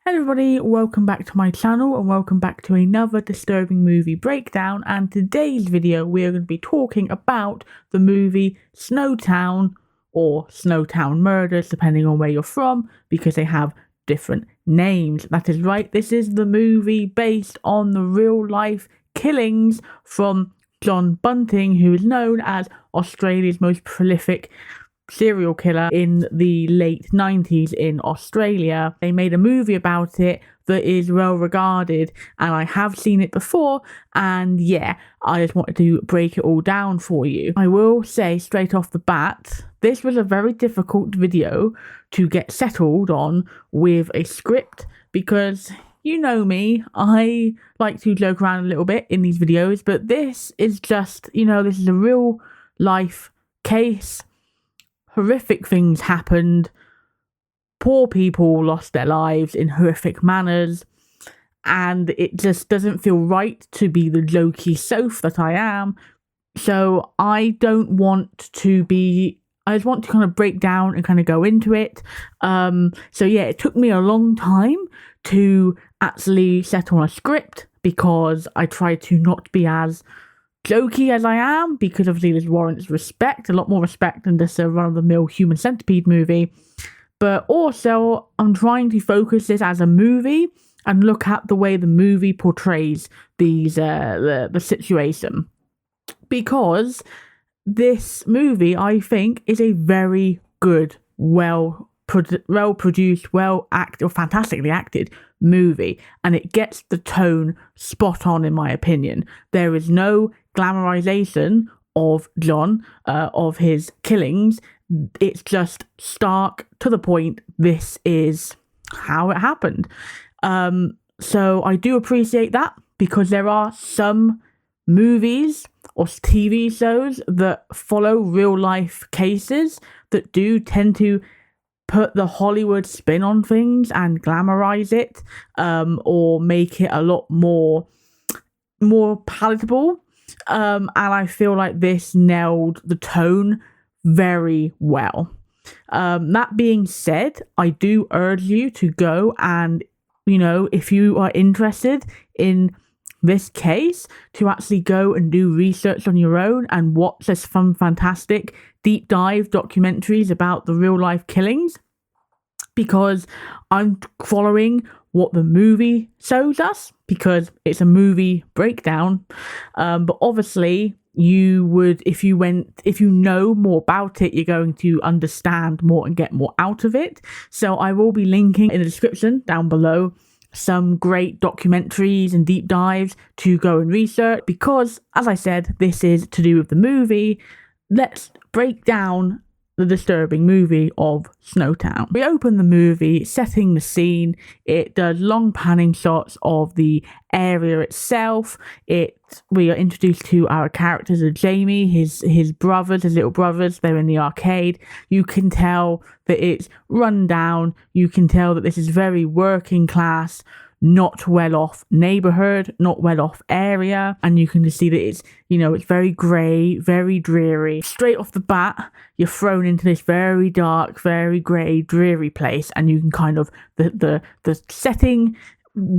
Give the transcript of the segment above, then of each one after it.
Hello everybody, welcome back to my channel and welcome back to another disturbing movie breakdown. And today's video we are going to be talking about the movie Snowtown, or Snowtown Murders depending on where you're from, because they have different names. That is right, this is the movie based on the real life killings from John Bunting, who is known as Australia's most prolific serial killer in the late 90s in Australia. They made a movie about it that is well regarded, and I have seen it before, and yeah, I just wanted to break it all down for you. I will say straight off the bat, this was a very difficult video to get settled on with a script, because you know me, I like to joke around a little bit in these videos, but this is just, this is a real life case. Horrific things happened. Poor people lost their lives in horrific manners. And it just doesn't feel right to be the jokey soph that I am. So I don't want to be... I just want to kind of break down and kind of go into it. So yeah, it took me a long time to actually settle on a script, because I tried to not be as jokey as I am, because obviously this warrants respect, a lot more respect than just a run-of-the-mill human centipede movie. But also, I'm trying to focus this as a movie and look at the way the movie portrays these the situation, because this movie, I think, is a very good, well-produced, fantastically acted movie, and it gets the tone spot on, in my opinion. There is no glamorization of John, of his killings. It's just stark to the point. This is how it happened. So I do appreciate that, because there are some movies or TV shows that follow real life cases that do tend to put the Hollywood spin on things and glamorize it, or make it a lot more palatable. And I feel like this nailed the tone very well. That being said, I do urge you to go and, if you are interested in this case, to actually go and do research on your own and watch this fantastic deep dive documentaries about the real life killings, because I'm following what the movie shows us, because it's a movie breakdown. But obviously you would, if you know more about it, you're going to understand more and get more out of it. So I will be linking in the description down below some great documentaries and deep dives to go and research, because as I said, this is to do with the movie. Let's break down the disturbing movie of Snowtown. We open the movie setting the scene. It does long panning shots of the area itself. We are introduced to our characters of Jamie, his brothers, his little brothers. They're in the arcade. You can tell that it's run down. You can tell that this is very working class, not well off neighborhood, not well off area, and you can just see that it's very grey, very dreary. Straight off the bat, you're thrown into this very dark, very grey, dreary place, and you can kind of the setting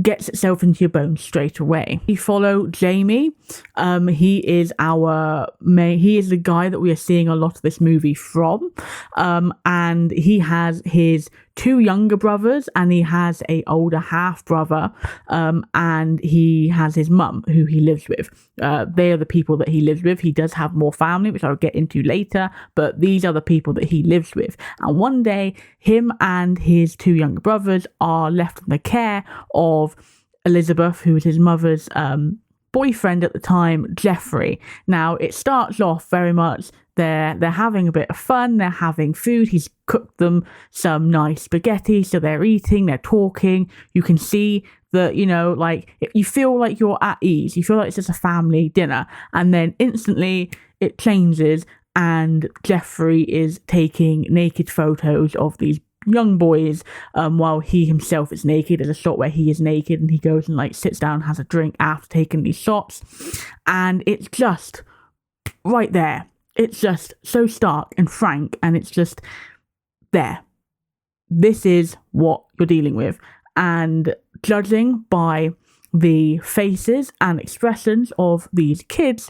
gets itself into your bones straight away. We follow Jamie. He is the guy that we are seeing a lot of this movie from, and he has his two younger brothers, and he has a older half brother, and he has his mum who he lives with. They are the people that he lives with. He does have more family, which I'll get into later, but these are the people that he lives with. And one day, him and his two younger brothers are left in the care of Elizabeth, who is his mother's boyfriend at the time, Jeffrey. Now, it starts off very much they're having a bit of fun, they're having food, he's cooked them some nice spaghetti, so they're eating, they're talking. You can see that, you feel like you're at ease, you feel like it's just a family dinner, and then instantly it changes, and Jeffrey is taking naked photos of these young boys, while he himself is naked. There's a shot where he is naked and he goes and sits down and has a drink after taking these shots, and it's just right there. It's just so stark and frank, and it's just there. This is what you're dealing with. And judging by the faces and expressions of these kids,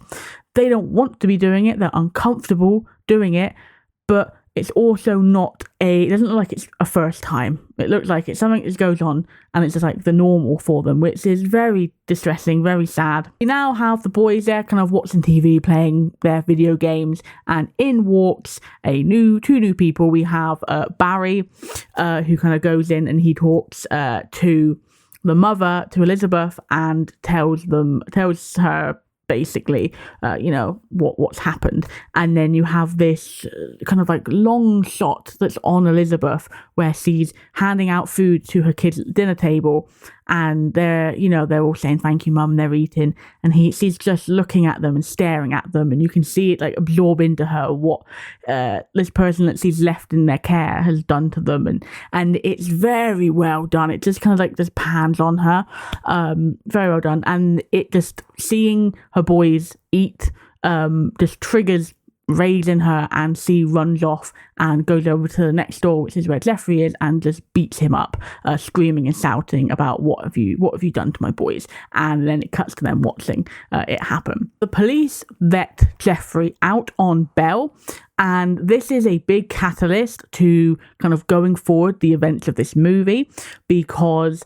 they don't want to be doing it. They're uncomfortable doing it, but it's also not it doesn't look like it's a first time. It looks like it's something that goes on and it's just like the normal for them, which is very distressing, very sad. We now have the boys there kind of watching TV, playing their video games, and in walks two new people. We have Barry, who kind of goes in and he talks to the mother, to Elizabeth, and tells her basically, what's happened. And then you have this kind of like long shot that's on Elizabeth where she's handing out food to her kids at the dinner table, and they're all saying thank you mum, they're eating, and she's just looking at them and staring at them, and you can see it like absorb into her what this person that she's left in their care has done to them, and it's very well done. It just kind of like just pans on her, very well done, and it just seeing her boys eat just triggers rage in her, and she runs off and goes over to the next door, which is where Jeffrey is, and just beats him up, screaming and shouting about what have you done to my boys. And then it cuts to them watching it happen. The police vet Jeffrey out on bail, and this is a big catalyst to kind of going forward the events of this movie, because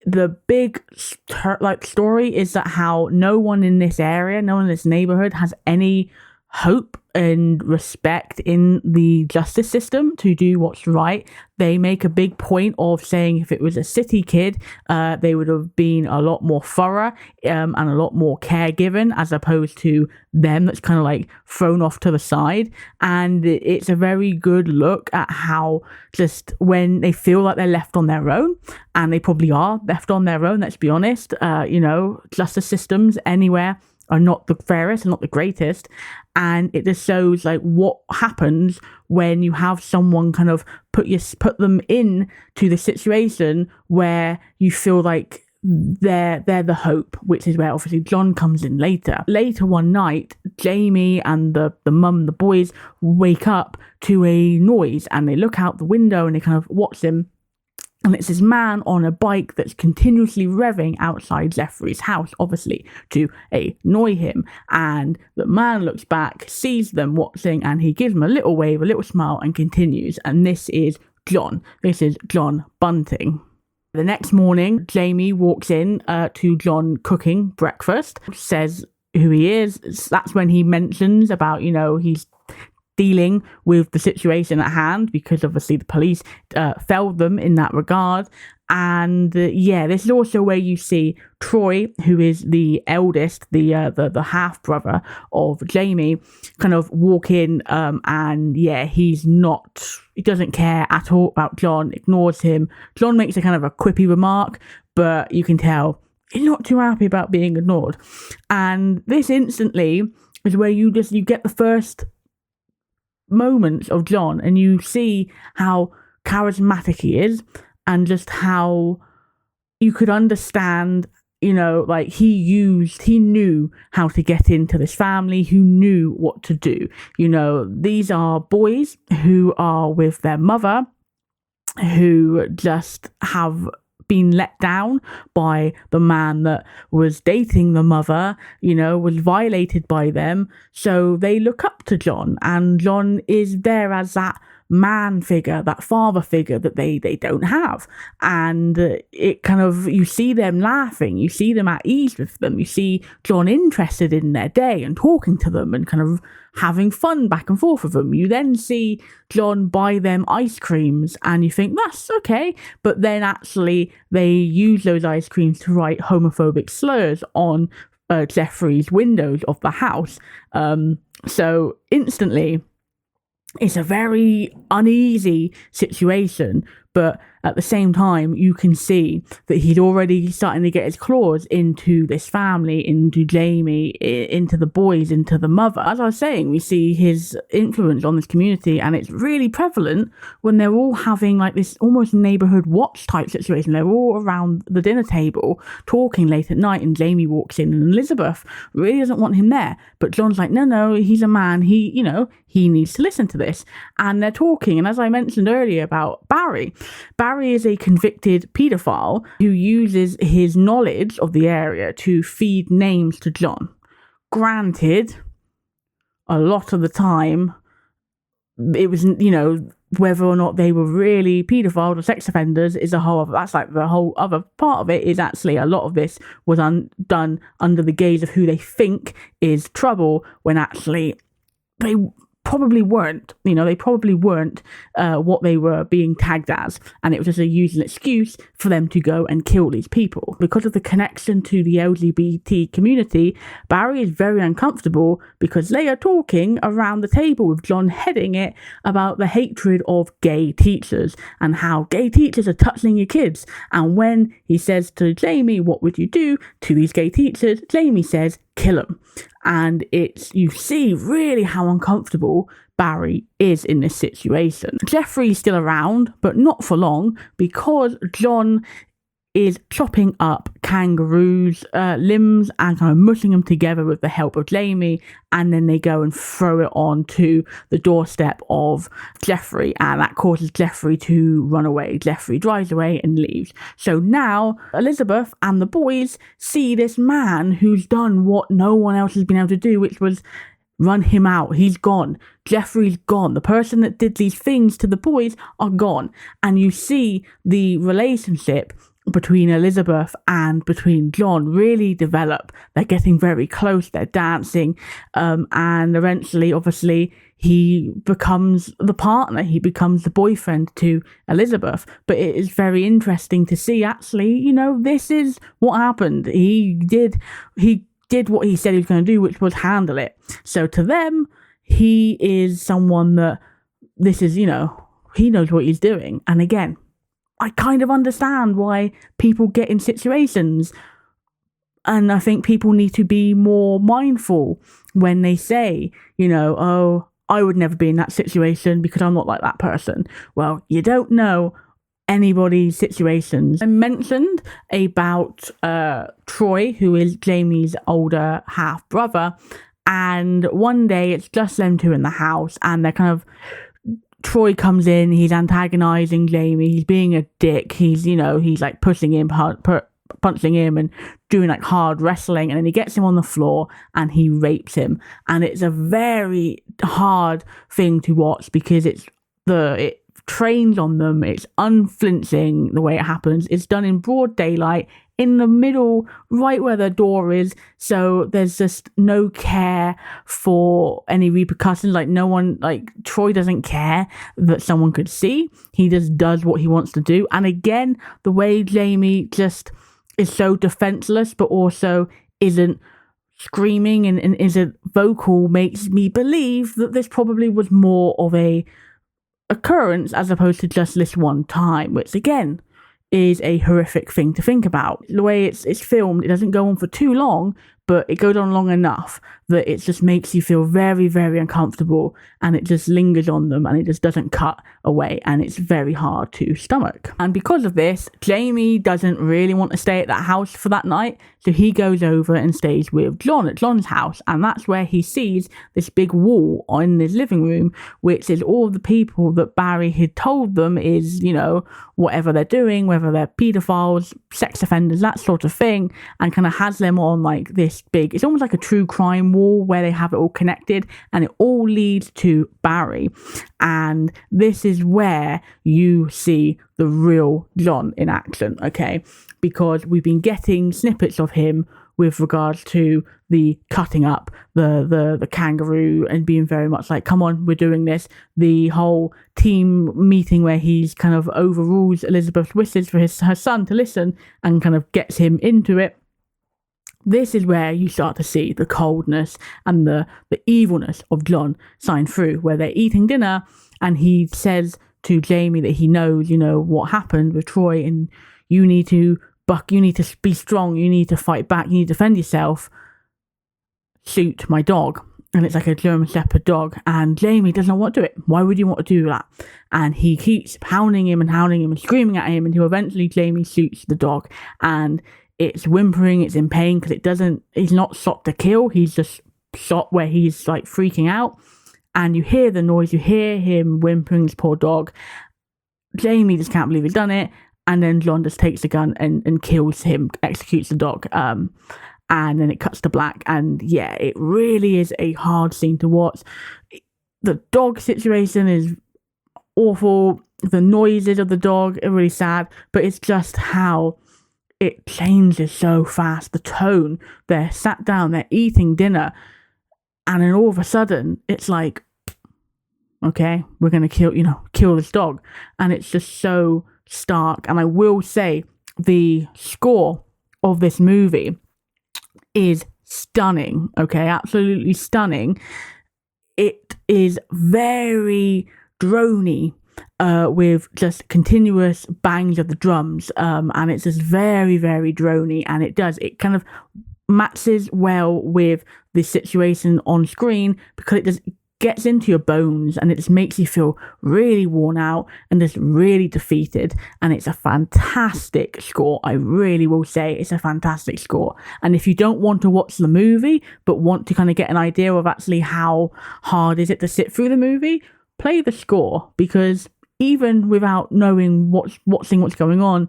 the big story is that how no one in this area, no one in this neighborhood has any hope and respect in the justice system to do what's right. They make a big point of saying if it was a city kid, they would have been a lot more thorough and a lot more care given, as opposed to them that's kind of like thrown off to the side. And it's a very good look at how just when they feel like they're left on their own, and they probably are left on their own, let's be honest, justice systems anywhere are not the fairest and not the greatest. And it just shows like what happens when you have someone kind of put them in to the situation where you feel like they're the hope, which is where obviously John comes in later. Later one night, Jamie and the mum, the boys, wake up to a noise, and they look out the window and they kind of watch him. And it's this man on a bike that's continuously revving outside Jeffrey's house, obviously, to annoy him. And the man looks back, sees them watching, and he gives them a little wave, a little smile, and continues. And this is John. This is John Bunting. The next morning, Jamie walks in to John cooking breakfast, says who he is. That's when he mentions about, he's dealing with the situation at hand, because obviously the police failed them in that regard. And this is also where you see Troy, who is the eldest, the half brother of Jamie, kind of walk in, and he doesn't care at all about John, ignores him. John makes a kind of a quippy remark, but you can tell he's not too happy about being ignored. And this instantly is where you get the first moments of John, and you see how charismatic he is, and just how you could understand, he knew how to get into this family, who knew what to do. These are boys who are with their mother, who just have been let down by the man that was dating the mother, was violated by them. So they look up to John, and John is there as that man figure, that father figure that they don't have. And it kind of, you see them laughing, you see them at ease with them, you see John interested in their day and talking to them and kind of having fun back and forth with them. You then see John buy them ice creams, and you think that's okay, but then actually they use those ice creams to write homophobic slurs on Jeffrey's windows of the house. So instantly it's a very uneasy situation, but at the same time, you can see that he's already starting to get his claws into this family, into Jamie, into the boys, into the mother. As I was saying, we see his influence on this community, and it's really prevalent when they're all having like this almost neighborhood watch type situation. They're all around the dinner table talking late at night, and Jamie walks in, and Elizabeth really doesn't want him there. But John's like, no, he's a man. He needs to listen to this. And they're talking. And as I mentioned earlier about Barry Barry is a convicted paedophile who uses his knowledge of the area to feed names to John. Granted, a lot of the time, it was, whether or not they were really paedophiles or sex offenders is a whole other, that's like the whole other part of it. Is actually a lot of this was done under the gaze of who they think is trouble, when actually they probably weren't. They probably weren't what they were being tagged as, and it was just a using excuse for them to go and kill these people. Because of the connection to the LGBT community, Barry is very uncomfortable because they are talking around the table with John heading it about the hatred of gay teachers and how gay teachers are touching your kids. And when he says to Jamie, what would you do to these gay teachers, Jamie says, kill them. And you see really how uncomfortable Barry is in this situation. Jeffrey's still around, but not for long, because John is chopping up kangaroos' limbs and kind of mushing them together with the help of Jamie, and then they go and throw it onto the doorstep of Jeffrey, and that causes Jeffrey to run away. Jeffrey drives away and leaves. So now Elizabeth and the boys see this man who's done what no one else has been able to do, which was run him out. He's gone. Jeffrey's gone. The person that did these things to the boys are gone. And you see the relationship between Elizabeth and between John really develop. They're getting very close. They're dancing. And eventually, obviously, he becomes the partner. He becomes the boyfriend to Elizabeth. But it is very interesting to see, actually, this is what happened. He did what he said he was going to do, which was handle it. So to them, he is someone that this is, he knows what he's doing. And again, I kind of understand why people get in situations. And I think people need to be more mindful when they say, oh, I would never be in that situation because I'm not like that person. Well, you don't know anybody's situations. I mentioned about Troy, who is Jamie's older half brother, and one day it's just them two in the house, and they're kind of, Troy comes in, he's antagonizing Jamie, he's being a dick, he's like pushing him, punching him and doing like hard wrestling, and then he gets him on the floor and he rapes him. And it's a very hard thing to watch because it trains on them. It's unflinching the way it happens. It's done in broad daylight, in the middle, right where the door is. So there's just no care for any repercussions. Like no one, like Troy doesn't care that someone could see. He just does what he wants to do. And again, the way Jamie just is so defenseless, but also isn't screaming and isn't vocal, makes me believe that this probably was more of a occurrence as opposed to just this one time, which again is a horrific thing to think about. The way it's filmed, it doesn't go on for too long, but it goes on long enough that it just makes you feel very, very uncomfortable, and it just lingers on them, and it just doesn't cut away, and it's very hard to stomach. And because of this, Jamie doesn't really want to stay at that house for that night, so he goes over and stays with John at John's house, and that's where he sees this big wall in his living room, which is all the people that Barry had told them is, whatever they're doing, whether they're paedophiles, sex offenders, that sort of thing, and kind of has them on like this big, it's almost like a true crime wall where they have it all connected, and it all leads to Barry. And this is where you see the real John in action, okay? Because we've been getting snippets of him with regards to the cutting up the kangaroo and being very much like, come on, we're doing this. The whole team meeting where he's kind of overrules Elizabeth's wishes for her son to listen and kind of gets him into it. This is where you start to see the coldness and the evilness of John shine through, where they're eating dinner and he says to Jamie that he knows, what happened with Troy, and you need to be strong, you need to fight back, you need to defend yourself. Shoot my dog. And it's like a German Shepherd dog, and Jamie does not want to do it. Why would you want to do that? And he keeps hounding him and screaming at him until eventually Jamie shoots the dog, and it's whimpering, it's in pain because he's not shot to kill, he's just shot where he's like freaking out. And you hear the noise, you hear him whimpering, this poor dog. Jamie just can't believe he's done it. And then John just takes the gun and kills him, executes the dog. And then it cuts to black. And yeah, it really is a hard scene to watch. The dog situation is awful. The noises of the dog are really sad. But it's just how it changes so fast. The tone. They're sat down, they're eating dinner. And then all of a sudden, it's like, okay, we're going to kill this dog. And it's just so stark. And I will say the score of this movie is stunning. Okay, absolutely stunning. It is very droney, with just continuous bangs of the drums. And it's just very, very droney. And it kind of matches well with the situation on screen, because it just gets into your bones and it just makes you feel really worn out and just really defeated. And it's a fantastic score. I really will say it's a fantastic score. And if you don't want to watch the movie but want to kind of get an idea of actually how hard is it to sit through the movie, play the score, because even without knowing watching what's going on,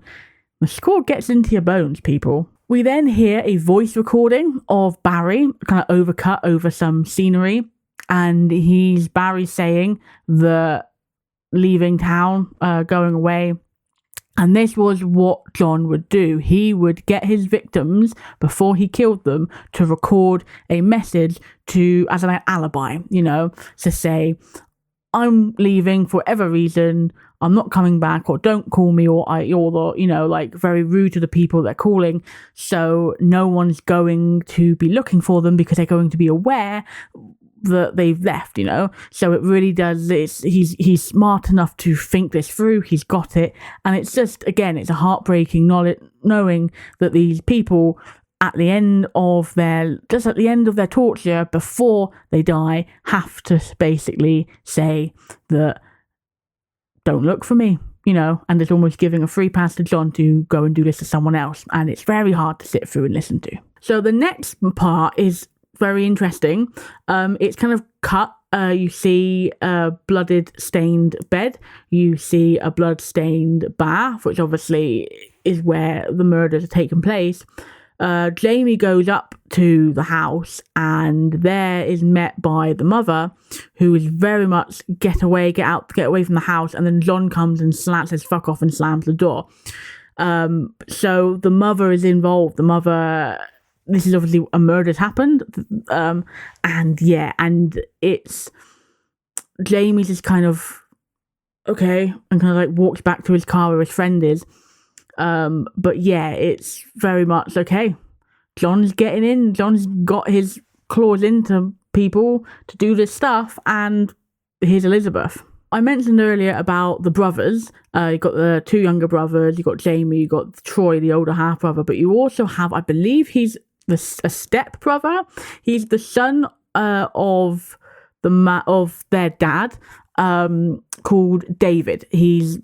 the score gets into your bones, people. We then hear a voice recording of Barry, kind of overcut over some scenery. And Barry saying that leaving town, going away. And this was what John would do. He would get his victims, before he killed them, to record a message as an alibi, to say, I'm leaving for whatever reason, I'm not coming back, or don't call me, or you're very rude to the people they're calling. So no one's going to be looking for them because they're going to be aware that they've left, So it really does this. He's smart enough to think this through. He's got it. And it's just, again, it's a heartbreaking knowing that these people at the end of their torture, before they die, have to basically say that, don't look for me, and it's almost giving a free pass to John to go and do this to someone else. And it's very hard to sit through and listen to. So the next part is very interesting. It's kind of cut. You see a blooded stained bed. You see a blood stained bath, which obviously is where the murders are taking place. Jamie goes up to the house and there is met by the mother, who is very much get away from the house. And then John comes and says fuck off and slams the door. So the mother is involved. This is obviously a murder's happened. And it's Jamie just kind of, okay, and kind of walks back to his car where his friend is. But yeah, it's very much, okay, John's getting in. John's got his claws into people to do this stuff. And here's Elizabeth. I mentioned earlier about the brothers. You got the two younger brothers. You got Jamie. You got Troy, the older half brother. But you also have, I believe he's a step brother. He's the son of their dad, called David. He's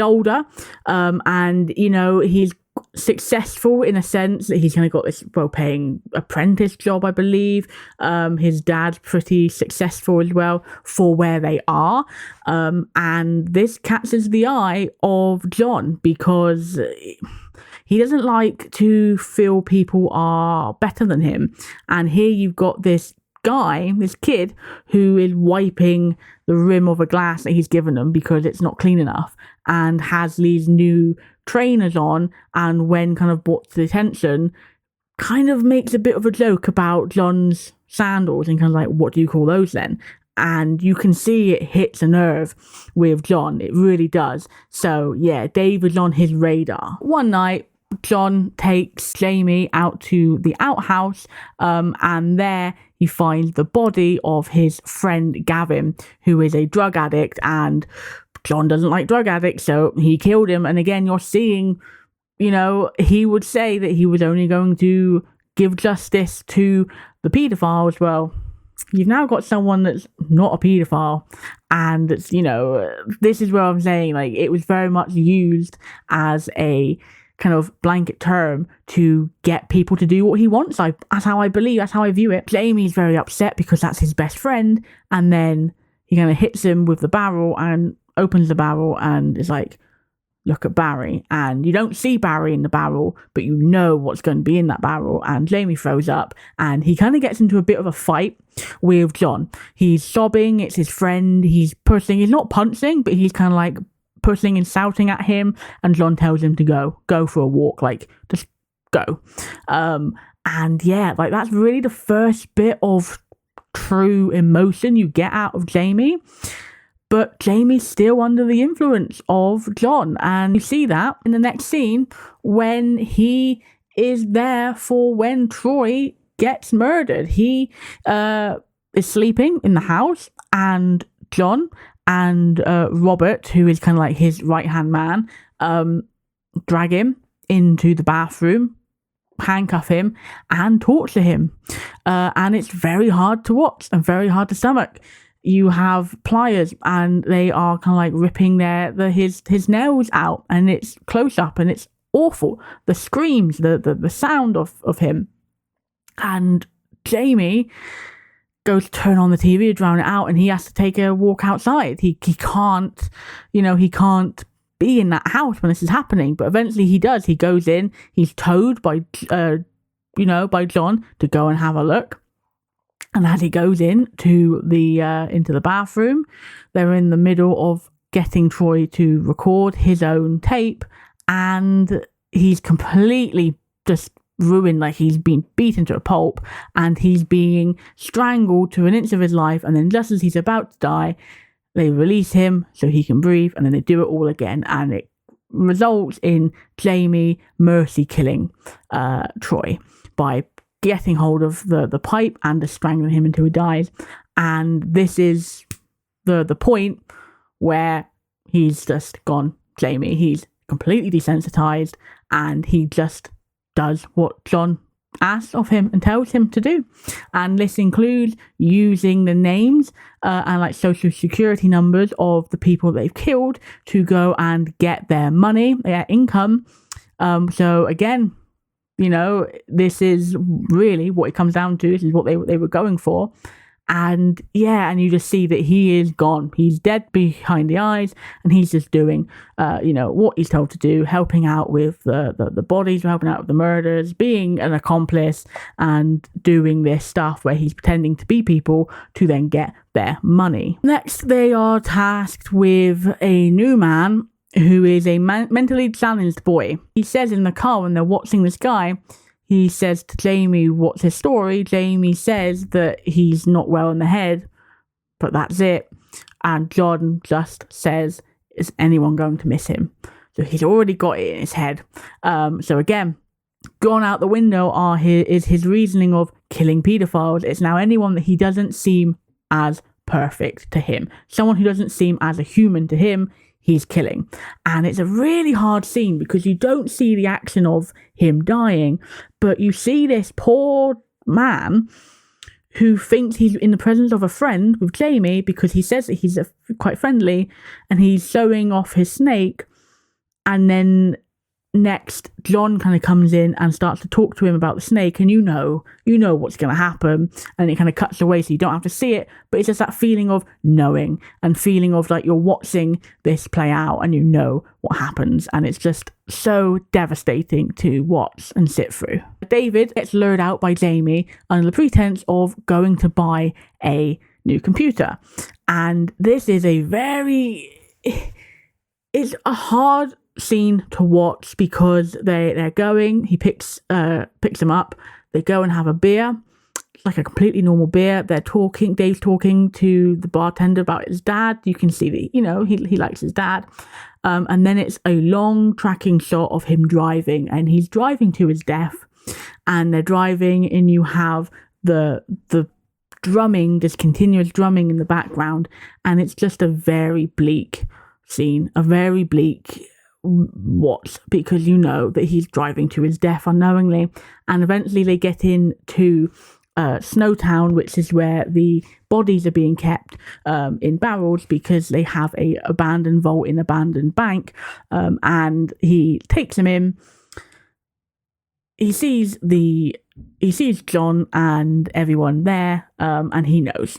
older, and he's successful in a sense that he's kind of got this well-paying apprentice job, I believe. His dad's pretty successful as well for where they are, and this catches the eye of John because he doesn't like to feel people are better than him. And here you've got this kid who is wiping the rim of a glass that he's given them because it's not clean enough, and has these new trainers on, and when kind of brought to attention, kind of makes a bit of a joke about John's sandals and kind of what do you call those then? And you can see it hits a nerve with John. It really does. So yeah, David's on his radar. One night, John takes Jamie out to the outhouse, and there he finds the body of his friend Gavin, who is a drug addict, and John doesn't like drug addicts, so he killed him. And again, you're seeing, he would say that he was only going to give justice to the paedophiles. Well, you've now got someone that's not a paedophile, and it's, this is where I'm saying, it was very much used as a kind of blanket term to get people to do what he wants. That's how I believe, that's how I view it. Jamie's very upset because that's his best friend, and then he kind of hits him with the barrel, and opens the barrel and is like, look at Barry. And you don't see Barry in the barrel, but you know what's going to be in that barrel. And Jamie throws up and he kind of gets into a bit of a fight with John. He's sobbing. It's his friend. He's pushing. He's not punching, but he's kind of like pushing and shouting at him. And John tells him to go for a walk. Like, just go. And yeah, like that's really the first bit of true emotion you get out of Jamie. But Jamie's still under the influence of John. And you see that in the next scene when he is there for when Troy gets murdered. He is sleeping in the house, and John and Robert, who is kind of like his right-hand man, drag him into the bathroom, handcuff him, and torture him. And it's very hard to watch and very hard to stomach. You have pliers and they are kind of like ripping his nails out, and it's close up and it's awful. The screams, the sound of him. And Jamie goes to turn on the TV to drown it out, and he has to take a walk outside. He can't, he can't be in that house when this is happening. But eventually he does. He goes in, he's towed by John to go and have a look. And as he goes into the bathroom, they're in the middle of getting Troy to record his own tape, and he's completely just ruined. Like, he's been beaten to a pulp, and he's being strangled to an inch of his life. And then just as he's about to die, they release him so he can breathe, and then they do it all again, and it results in Jamie mercy killing Troy by getting hold of the pipe and just strangling him until he dies. And this is the point where he's just gone Jamie. He's completely desensitized, and he just does what John asks of him and tells him to do. And this includes using the names and like social security numbers of the people they've killed to go and get their money, their income. So again, this is really what it comes down to. This is what they were going for. And yeah, and you just see that he is gone. He's dead behind the eyes, and he's just doing, what he's told to do, helping out with the bodies, helping out with the murders, being an accomplice, and doing this stuff where he's pretending to be people to then get their money. Next, they are tasked with a new man who is a mentally challenged boy. He says in the car when they're watching this guy, he says to Jamie, what's his story? Jamie says that he's not well in the head, but that's it. And John just says, is anyone going to miss him? So he's already got it in his head. So again, gone out the window is his reasoning of killing paedophiles. It's now anyone that he doesn't seem as perfect to him. Someone who doesn't seem as a human to him, he's killing. And it's a really hard scene because you don't see the action of him dying, but you see this poor man who thinks he's in the presence of a friend with Jamie because he says that he's quite friendly, and he's showing off his snake. And then next, John kind of comes in and starts to talk to him about the snake, and you know what's going to happen, and it kind of cuts away so you don't have to see it, but it's just that feeling of knowing and feeling of like you're watching this play out and you know what happens, and it's just so devastating to watch and sit through. David gets lured out by Jamie under the pretense of going to buy a new computer, and this is it's a hard scene to watch because he picks them up, they go and have a beer, like a completely normal beer. Dave's talking to the bartender about his dad. You can see that he likes his dad, and then it's a long tracking shot of him driving, and he's driving to his death, and they're driving, and you have the drumming, this continuous drumming in the background, and it's just a very bleak scene, a very bleak watch, because you know that he's driving to his death unknowingly. And eventually they get into Snowtown, which is where the bodies are being kept in barrels because they have a abandoned vault in abandoned bank, and he takes them in. He sees John and everyone there, and he knows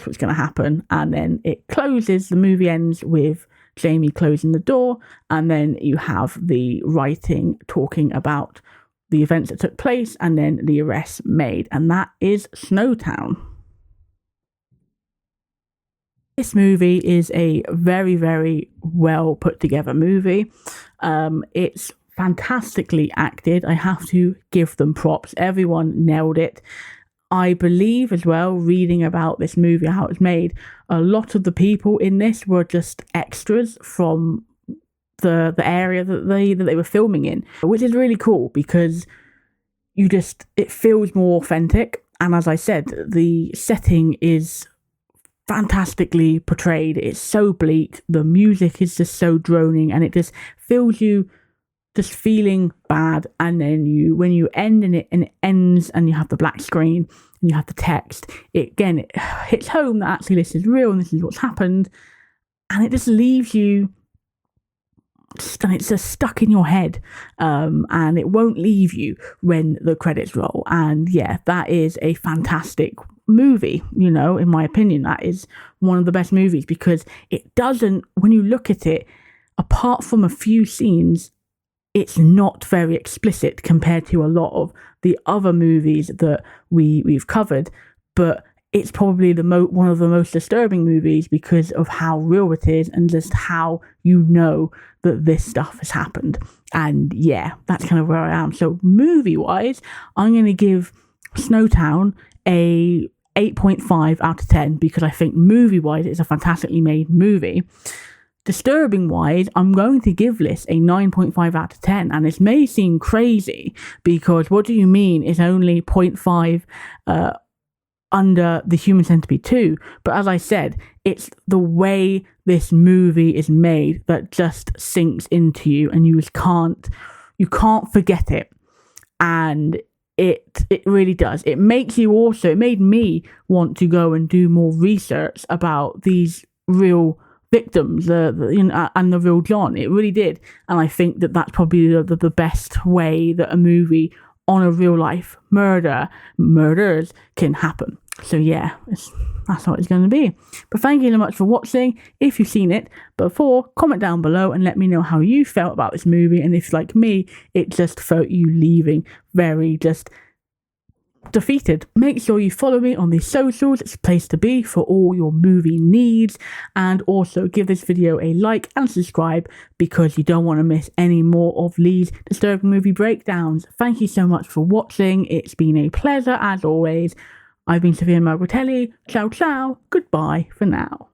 what's going to happen. And then it closes. The movie ends with Jamie closing the door, and then you have the writing talking about the events that took place and then the arrests made. And that is Snowtown. This movie is a very, very well put together movie. It's fantastically acted. I have to give them props. Everyone nailed it. I believe as well, reading about this movie, how it's made, a lot of the people in this were just extras from the area that they were filming in, which is really cool because it feels more authentic. And as I said, the setting is fantastically portrayed. It's so bleak. The music is just so droning, and it just feels you just feeling bad. And then when you end and it ends and you have the black screen and you have the text, it hits home that actually this is real and this is what's happened, and it just leaves you and it's just stuck in your head, and it won't leave you when the credits roll. And yeah, that is a fantastic movie. In my opinion, that is one of the best movies because it doesn't, when you look at it, apart from a few scenes, it's not very explicit compared to a lot of the other movies that we've covered, but it's probably one of the most disturbing movies because of how real it is and just how that this stuff has happened. And yeah, that's kind of where I am. So movie-wise, I'm going to give Snowtown a 8.5 out of 10 because I think movie-wise it's a fantastically made movie. Disturbing-wise, I'm going to give this a 9.5 out of 10. And this may seem crazy because what do you mean it's only 0.5 under the Human Centipede 2, but as I said, it's the way this movie is made that just sinks into you, and you can't forget it. And it really does. It made me want to go and do more research about these real victims, and the real John. It really did, and I think that's probably the best way that a movie on a real life murders can happen. So yeah, that's what it's going to be. But thank you so much for watching. If you've seen it before, comment down below and let me know how you felt about this movie, and if, like me, it just felt you leaving very just defeated. Make sure you follow me on the socials. It's a place to be for all your movie needs, and also give this video a like and subscribe because you don't want to miss any more of Lee's disturbing movie breakdowns. Thank you so much for watching. It's been a pleasure as always. I've been Sophia Margaritelli. Ciao ciao. Goodbye for now.